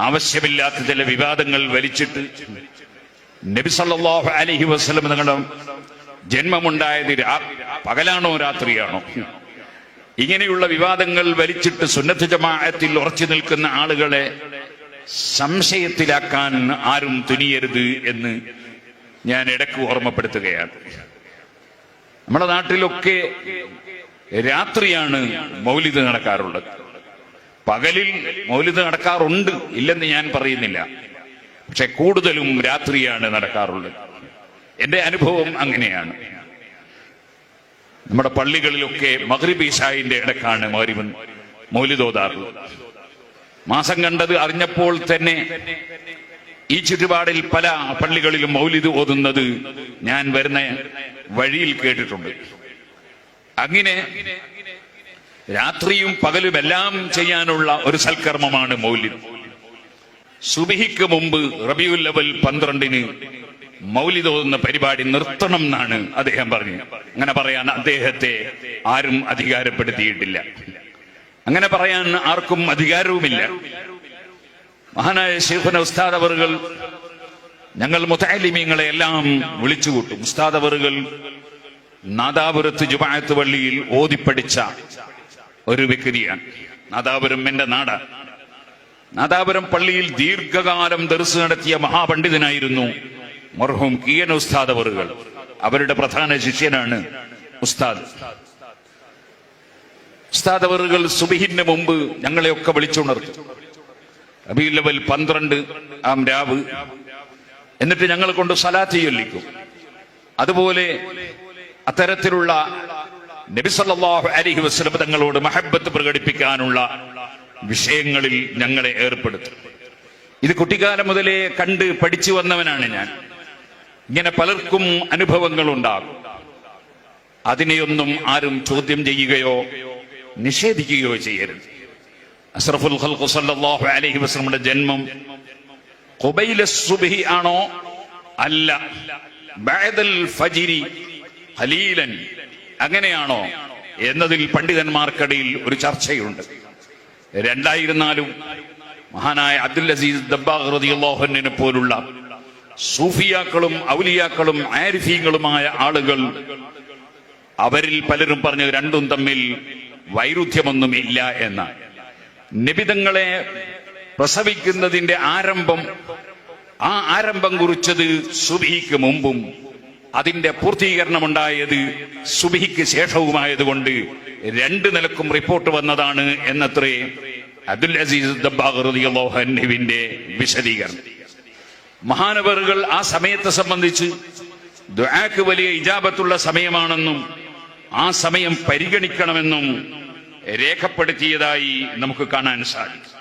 ആവശ്യമില്ലാത്ത ചില വിവാദങ്ങൾ വലിച്ചിട്ട് നബി സല്ലല്ലാഹു അലൈഹി വസല്ലം തങ്ങളുടെ ജന്മമുണ്ടായത് പകലാണോ രാത്രിയാണോ, ഇങ്ങനെയുള്ള വിവാദങ്ങൾ വലിച്ചിട്ട് സുന്നത്ത് ജമാഅത്തിൽ ഉറച്ചു നിൽക്കുന്ന ആളുകളെ സംശയത്തിലാക്കാൻ ആരും തുനിയരുത് എന്ന് ഞാൻ ഇടയ്ക്ക് ഓർമ്മപ്പെടുത്തുകയാണ്. നമ്മുടെ നാട്ടിലൊക്കെ രാത്രിയാണ് മൗലിദ് നടക്കാറുള്ളത്. പകലിൽ മൗലിദ് നടക്കാറുണ്ട്, ഇല്ലെന്ന് ഞാൻ പറയുന്നില്ല. പക്ഷെ കൂടുതലും രാത്രിയാണ് നടക്കാറുള്ളത്. എന്റെ അനുഭവം അങ്ങനെയാണ്. നമ്മുടെ പള്ളികളിലൊക്കെ മഗ്രിബ് ഇശാഇന്റെ ഇടക്കാണ് മൗലിദ് ഓതാറുള്ളത്. മാസം കണ്ടത് അറിഞ്ഞപ്പോൾ തന്നെ ഈ ചുറ്റുപാടിൽ പല പള്ളികളിലും മൗലിദ് ഓതുന്നത് ഞാൻ വരുന്ന വഴിയിൽ കേട്ടിട്ടുണ്ട്. അങ്ങനെ രാത്രിയും പകലുമെല്ലാം ചെയ്യാനുള്ള ഒരു സൽക്കർമ്മമാണ് മൗലിദ്. സുബഹിക്ക് മുമ്പ് റബീഉൽ അവ്വൽ 12-ന് മൗലിദ് ഓതുന്ന പരിപാടി നിർത്തണം എന്നാണ് അദ്ദേഹം പറഞ്ഞു. അങ്ങനെ പറയാൻ അദ്ദേഹത്തെ ആരും അധികാരപ്പെടുത്തിയിട്ടില്ല. അങ്ങനെ പറയാൻ ആർക്കും അധികാരവുമില്ല. മഹാനായ ശൈഖുന ഉസ്താദ് അവറുകൾ ഞങ്ങൾ മുതഅല്ലിമീങ്ങളെ എല്ലാം വിളിച്ചുകൂട്ടും. ഉസ്താദ് അവറുകൾ നാദാപുരത്ത് ജുമാഅത്ത് പള്ളിയിൽ ഓതിപ്പടിച്ച ഒരു വ്യക്തിയാണ്. നാദാപുരം എന്റെ നാട്. നാദാപുരം പള്ളിയിൽ ദീർഘകാലം ദർസ് നടത്തിയ മഹാപണ്ഡിതനായിരുന്നു മർഹൂം കിയൻ ഉസ്താദ് അവറുകൾ. അവരുടെ പ്രധാന ശിഷ്യനാണ് ഉസ്താദ്. ഉസ്താദ് അവറുകൾ സുബഹിന് മുമ്പ് ഞങ്ങളെയൊക്കെ വിളിച്ചുണർത്തും. റബീഉൽ അവ്വൽ 12 രാവ്. എന്നിട്ട് ഞങ്ങൾ കൊണ്ട് സ്വലാത്ത് ചൊല്ലിക്കും. അതുപോലെ അത്തരത്തിലുള്ള നബി സല്ലല്ലാഹു അലൈഹി വസല്ലം തങ്ങളോട് മഹബ്ബത്ത് പ്രകടിപ്പിക്കാനുള്ള വിഷയങ്ങളിൽ ഞങ്ങളെ ഏർപ്പെടുത്തും. ഇത് കുട്ടിക്കാലം മുതലേ കണ്ട് പഠിച്ചു വന്നവനാണ് ഞാൻ. ഇങ്ങനെ പലർക്കും അനുഭവങ്ങൾ ഉണ്ടാകും. അതിനെയൊന്നും ആരും ചോദ്യം ചെയ്യുകയോ നിഷേധിക്കുകയോ ചെയ്യരുത്. അഷ്റഫുൽ ഖൽഖ് സല്ലല്ലാഹു അലൈഹി വസല്ലമയുടെ ജന്മം ഖുബൈല സുബ്ഹി ആണോ അല്ല ബഅദൽ ഫജ്രി ഖലീലൻ അങ്ങനെയാണോ എന്നതിൽ പണ്ഡിതന്മാർക്കിടയിൽ ഒരു ചർച്ചയുണ്ട്. രണ്ടായിരുന്നാലും മഹാനായ അബ്ദുൽ അസീസ് ദബ്ബാഗ് റളിയല്ലാഹു അൻഹുവിനെ പോലുള്ള സൂഫിയാക്കളും ഔലിയാക്കളും ആരിഫീങ്ങളുമായ ആളുകൾ, അവരിൽ പലരും പറഞ്ഞു രണ്ടും തമ്മിൽ വൈരുദ്ധ്യമൊന്നും ഇല്ല എന്ന്. നിബിതങ്ങളെ പ്രസവിക്കുന്നതിന്റെ ആരംഭം, ആ ആരംഭം കുറിച്ചത് സുബ്ഹിക്ക് മുമ്പും അതിന്റെ പൂർത്തീകരണമുണ്ടായത് സുബ്ഹിക്ക് ശേഷവുമായതുകൊണ്ട് രണ്ടു നിലക്കും റിപ്പോർട്ട് വന്നതാണ് എന്നത്രേ അബ്ദുൽ അസീസ് ദബ്ബാഗ് റളിയല്ലാഹു അൻഹുവിന്റെ വിശദീകരണം. മഹാനവറുകൾ ആ സമയത്തെ സംബന്ധിച്ച് ദുആക്ക് വലിയ ഇജാബത്തുള്ള സമയമാണെന്നും ആ സമയം പരിഗണിക്കണമെന്നും രേഖപ്പെടുത്തിയതായി നമുക്ക് കാണാൻ സാധിക്കും.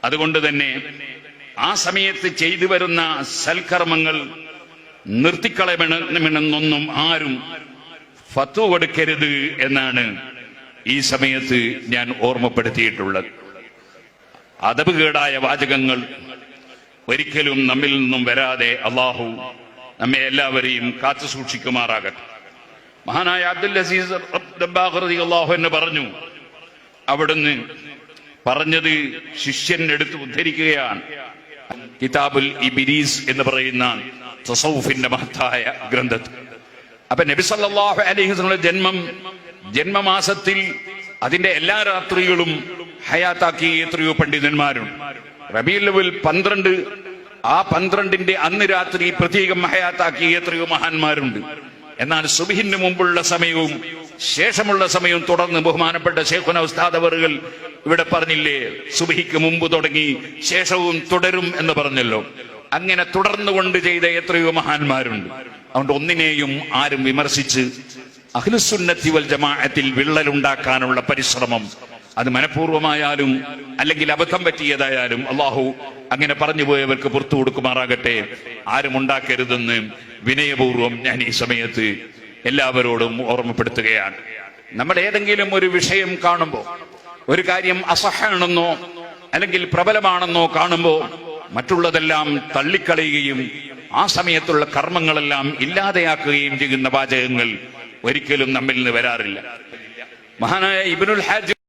അതുകൊണ്ട് തന്നെ ആ സമയത്ത് ചെയ്തു വരുന്ന സൽക്കർമ്മങ്ങൾ നിർത്തിക്കളയണമെന്നൊന്നും ആരും ഫത്വ കൊടുക്കരുത് എന്നാണ് ഈ സമയത്ത് ഞാൻ ഓർമ്മപ്പെടുത്തിയിട്ടുള്ളത്. അദബുകേടായ വാചകങ്ങൾ ഒരിക്കലും നമ്മിൽ നിന്നും വരാതെ അള്ളാഹു നമ്മെ എല്ലാവരെയും കാത്തു സൂക്ഷിക്കുമാറാകട്ടെ. മഹാനായ അബ്ദുൽ അസീസ് ദബ്ബാഗ് റളിയല്ലാഹു അൻഹു പറഞ്ഞു, അവിടുന്ന് പറഞ്ഞത് ശിഷ്യൻ എടുത്ത് ഉദ്ധരിക്കുകയാണ്. കിതാബുൽ ഇബ്രീസ് എന്ന് പറയുന്ന തസൗഫിന്റെ മഹത്തായ ഗ്രന്ഥത്തിൽ. അപ്പൊ നബി സല്ലല്ലാഹു അലൈഹി വസല്ലം ജന്മമാസത്തിൽ അതിന്റെ എല്ലാ രാത്രികളും ഹയാത്താക്കി എത്രയോ പണ്ഡിതന്മാരുണ്ട്. റബീഉൽ അവ്വൽ 12, ആ 12ന്റെ അന്ന് രാത്രി പ്രത്യേകം ഹയാത്താക്കി എത്രയോ മഹാന്മാരുണ്ട്. എന്നാൽ സുബ്ഹിന് മുമ്പുള്ള സമയവും ശേഷമുള്ള സമയവും തുടർന്ന് ബഹുമാനപ്പെട്ട ശൈഖുന ഉസ്താദ് അവറുകൾ ഇവിടെ പറഞ്ഞില്ലേ, സുബ്ഹിക്ക് മുമ്പ് തുടങ്ങി ശേഷവും തുടരും എന്ന് പറഞ്ഞല്ലോ. അങ്ങനെ തുടർന്നുകൊണ്ട് ചെയ്ത എത്രയോ മഹാന്മാരുണ്ട്. അതുകൊണ്ട് ഒന്നിനെയും ആരും വിമർശിച്ച് അഹ്ലുസുന്നത്തി വൽ ജമാഅത്തിൽ വിള്ളലുണ്ടാക്കാനുള്ള പരിശ്രമം, അത് മനഃപൂർവ്വമായാലും അല്ലെങ്കിൽ അബദ്ധം പറ്റിയതായാലും അള്ളാഹു അങ്ങനെ പറഞ്ഞു പോയവർക്ക് പുറത്തു കൊടുക്കുമാറാകട്ടെ. ആരും ഉണ്ടാക്കരുതെന്ന് വിനയപൂർവ്വം ഞാൻ ഈ സമയത്ത് എല്ലാവരോടും ഓർമ്മപ്പെടുത്തുകയാണ്. നമ്മൾ ഏതെങ്കിലും ഒരു വിഷയം കാണുമ്പോൾ, ഒരു കാര്യം അസഹ്യാണെന്നോ അല്ലെങ്കിൽ പ്രബലമാണെന്നോ കാണുമ്പോൾ മറ്റുള്ളതെല്ലാം തള്ളിക്കളയുകയും ആ സമയത്തുള്ള കർമ്മങ്ങളെല്ലാം ഇല്ലാതെയാക്കുകയും ചെയ്യുന്ന വാചകങ്ങൾ ഒരിക്കലും നമ്മിൽ നിന്ന് വരാറില്ല. മഹാനായ ഇബ്നുൽ ഹാജ്